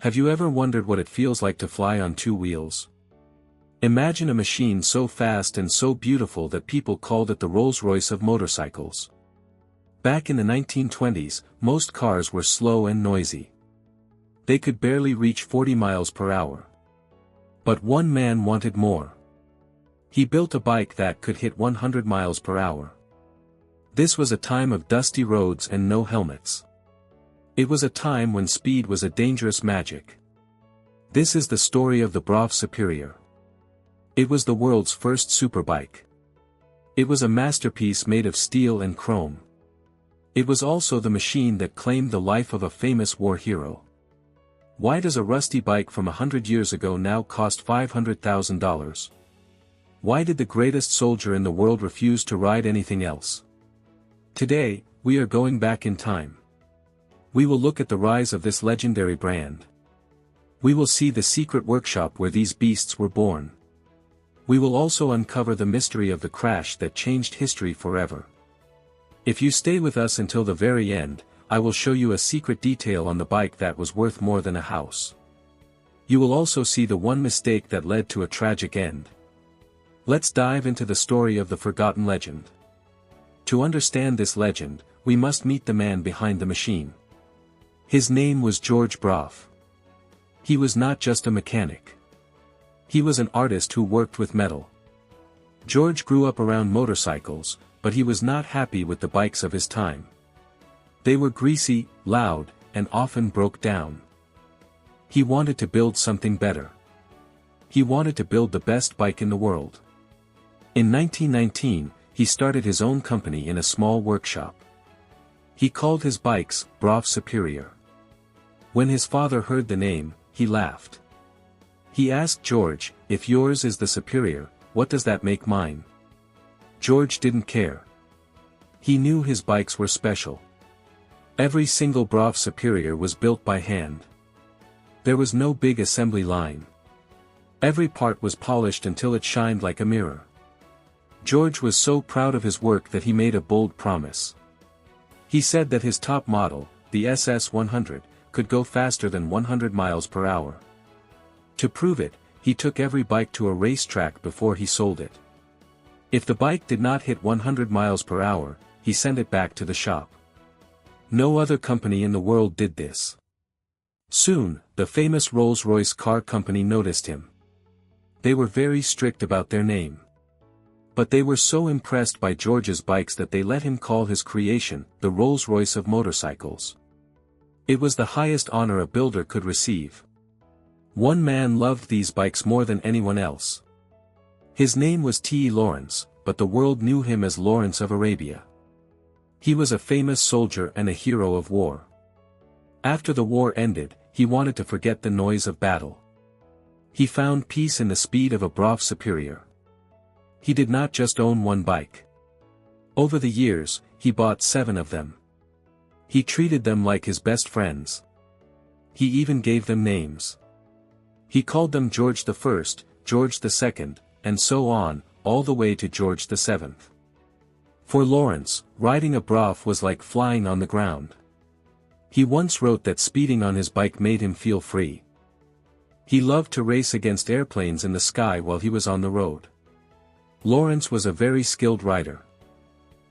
Have you ever wondered what it feels like to fly on two wheels? Imagine a machine so fast and so beautiful that people called it the Rolls-Royce of Motorcycles. Back in the 1920s, most cars were slow and noisy. They could barely reach 40 miles per hour. But one man wanted more. He built a bike that could hit 100 miles per hour. This was a time of dusty roads and no helmets. It was a time when speed was a dangerous magic. This is the story of the Brough Superior. It was the world's first superbike. It was a masterpiece made of steel and chrome. It was also the machine that claimed the life of a famous war hero. Why does a rusty bike from 100 years ago now cost $500,000? Why did the greatest soldier in the world refuse to ride anything else? Today, we are going back in time. We will look at the rise of this legendary brand. We will see the secret workshop where these beasts were born. We will also uncover the mystery of the crash that changed history forever. If you stay with us until the very end, I will show you a secret detail on the bike that was worth more than a house. You will also see the one mistake that led to a tragic end. Let's dive into the story of the forgotten legend. To understand this legend, we must meet the man behind the machine. His name was George Brough. He was not just a mechanic. He was an artist who worked with metal. George grew up around motorcycles, but he was not happy with the bikes of his time. They were greasy, loud, and often broke down. He wanted to build something better. He wanted to build the best bike in the world. In 1919, he started his own company in a small workshop. He called his bikes Brough Superior. When his father heard the name, he laughed. He asked George, "If yours is the Superior, what does that make mine?" George didn't care. He knew his bikes were special. Every single Brough Superior was built by hand. There was no big assembly line. Every part was polished until it shined like a mirror. George was so proud of his work that he made a bold promise. He said that his top model, the SS-100, could go faster than 100 miles per hour. To prove it, he took every bike to a racetrack before he sold it. If the bike did not hit 100 miles per hour, he sent it back to the shop. No other company in the world did this. Soon, the famous Rolls-Royce car company noticed him. They were very strict about their name. But they were so impressed by George's bikes that they let him call his creation, the Rolls-Royce of Motorcycles. It was the highest honor a builder could receive. One man loved these bikes more than anyone else. His name was T. Lawrence, but the world knew him as Lawrence of Arabia. He was a famous soldier and a hero of war. After the war ended, he wanted to forget the noise of battle. He found peace in the speed of a Brough Superior. He did not just own one bike. Over the years, he bought 7 of them. He treated them like his best friends. He even gave them names. He called them George I, George II, and so on, all the way to George VII. For Lawrence, riding a Brough was like flying on the ground. He once wrote that speeding on his bike made him feel free. He loved to race against airplanes in the sky while he was on the road. Lawrence was a very skilled rider.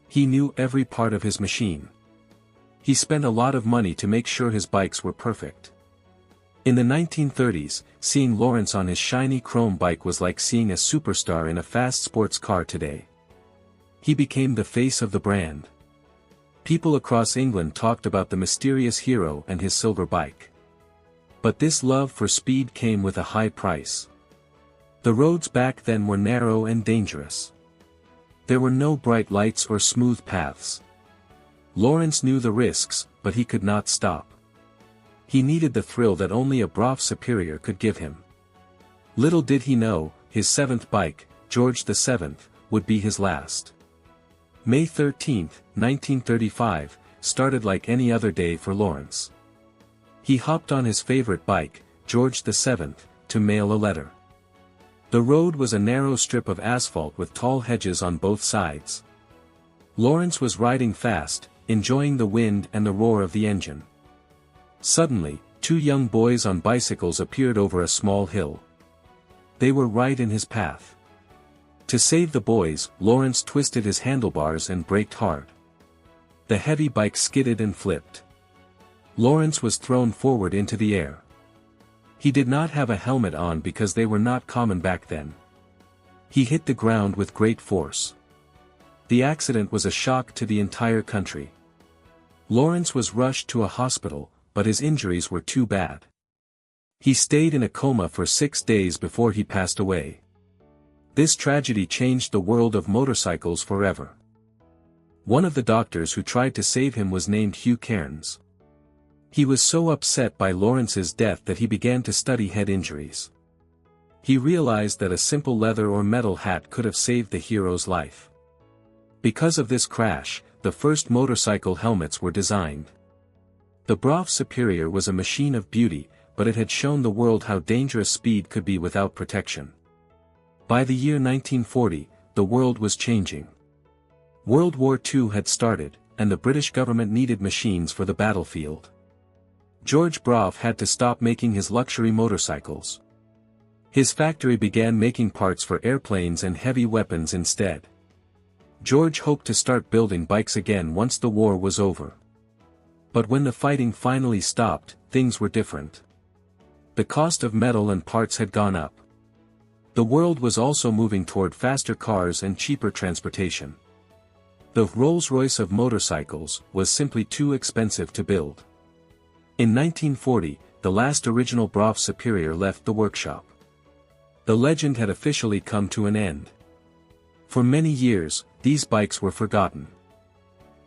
He knew every part of his machine. He spent a lot of money to make sure his bikes were perfect. In the 1930s, seeing Lawrence on his shiny chrome bike was like seeing a superstar in a fast sports car today. He became the face of the brand. People across England talked about the mysterious hero and his silver bike. But this love for speed came with a high price. The roads back then were narrow and dangerous. There were no bright lights or smooth paths. Lawrence knew the risks, but he could not stop. He needed the thrill that only a Brough Superior could give him. Little did he know, his 7th bike, George VII, would be his last. May 13, 1935, started like any other day for Lawrence. He hopped on his favorite bike, George VII, to mail a letter. The road was a narrow strip of asphalt with tall hedges on both sides. Lawrence was riding fast, enjoying the wind and the roar of the engine. Suddenly, Two young boys on bicycles appeared over a small hill. They were right in his path. To save the boys, Lawrence twisted his handlebars and braked hard. The heavy bike skidded and flipped. Lawrence was thrown forward into the air. He did not have a helmet on because they were not common back then. He hit the ground with great force. The accident was a shock to the entire country. Lawrence was rushed to a hospital, but his injuries were too bad. He stayed in a coma for 6 days before he passed away. This tragedy changed the world of motorcycles forever. One of the doctors who tried to save him was named Hugh Cairns. He was so upset by Lawrence's death that he began to study head injuries. He realized that a simple leather or metal hat could have saved the hero's life. Because of this crash, the first motorcycle helmets were designed. The Brough Superior was a machine of beauty, but it had shown the world how dangerous speed could be without protection. By the year 1940, the world was changing. World War II had started, and the British government needed machines for the battlefield. George Brough had to stop making his luxury motorcycles. His factory began making parts for airplanes and heavy weapons instead. George hoped to start building bikes again once the war was over. But when the fighting finally stopped, things were different. The cost of metal and parts had gone up. The world was also moving toward faster cars and cheaper transportation. The Rolls-Royce of Motorcycles was simply too expensive to build. In 1940, the last original Brough Superior left the workshop. The legend had officially come to an end. For many years, these bikes were forgotten.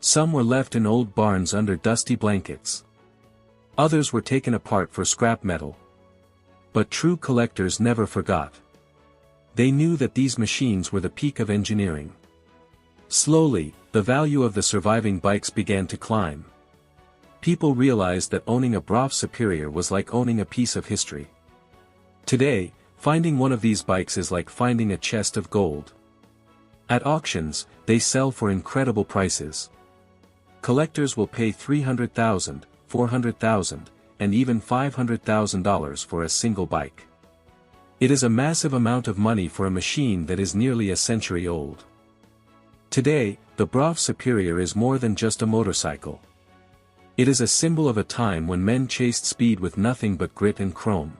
Some were left in old barns under dusty blankets. Others were taken apart for scrap metal. But true collectors never forgot. They knew that these machines were the peak of engineering. Slowly, the value of the surviving bikes began to climb. People realized that owning a Brough Superior was like owning a piece of history. Today, finding one of these bikes is like finding a chest of gold. At auctions, they sell for incredible prices. Collectors will pay $300,000, $400,000, and even $500,000 for a single bike. It is a massive amount of money for a machine that is nearly a century old. Today, the Brough Superior is more than just a motorcycle. It is a symbol of a time when men chased speed with nothing but grit and chrome.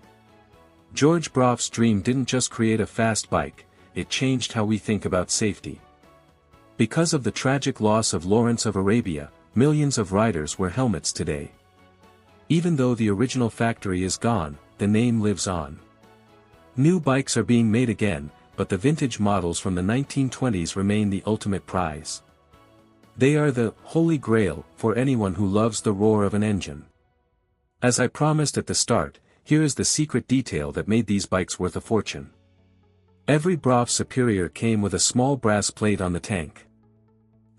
George Brough's dream didn't just create a fast bike, it changed how we think about safety. Because of the tragic loss of Lawrence of Arabia, millions of riders wear helmets today. Even though the original factory is gone, the name lives on. New bikes are being made again, but the vintage models from the 1920s remain the ultimate prize. They are the holy grail for anyone who loves the roar of an engine. As I promised at the start, here is the secret detail that made these bikes worth a fortune. Every Brough Superior came with a small brass plate on the tank.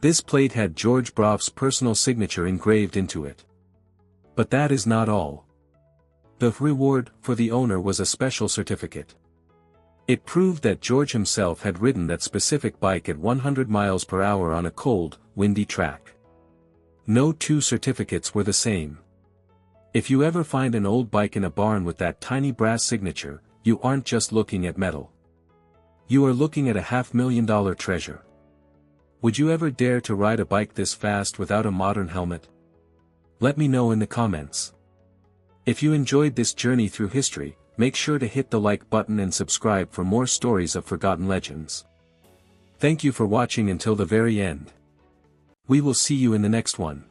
This plate had George Brough's personal signature engraved into it. But that is not all. The reward for the owner was a special certificate. It proved that George himself had ridden that specific bike at 100 miles per hour on a cold, windy track. No two certificates were the same. If you ever find an old bike in a barn with that tiny brass signature, you aren't just looking at metal. You are looking at a $500,000 treasure. Would you ever dare to ride a bike this fast without a modern helmet? Let me know in the comments. If you enjoyed this journey through history, make sure to hit the like button and subscribe for more stories of forgotten legends. Thank you for watching until the very end. We will see you in the next one.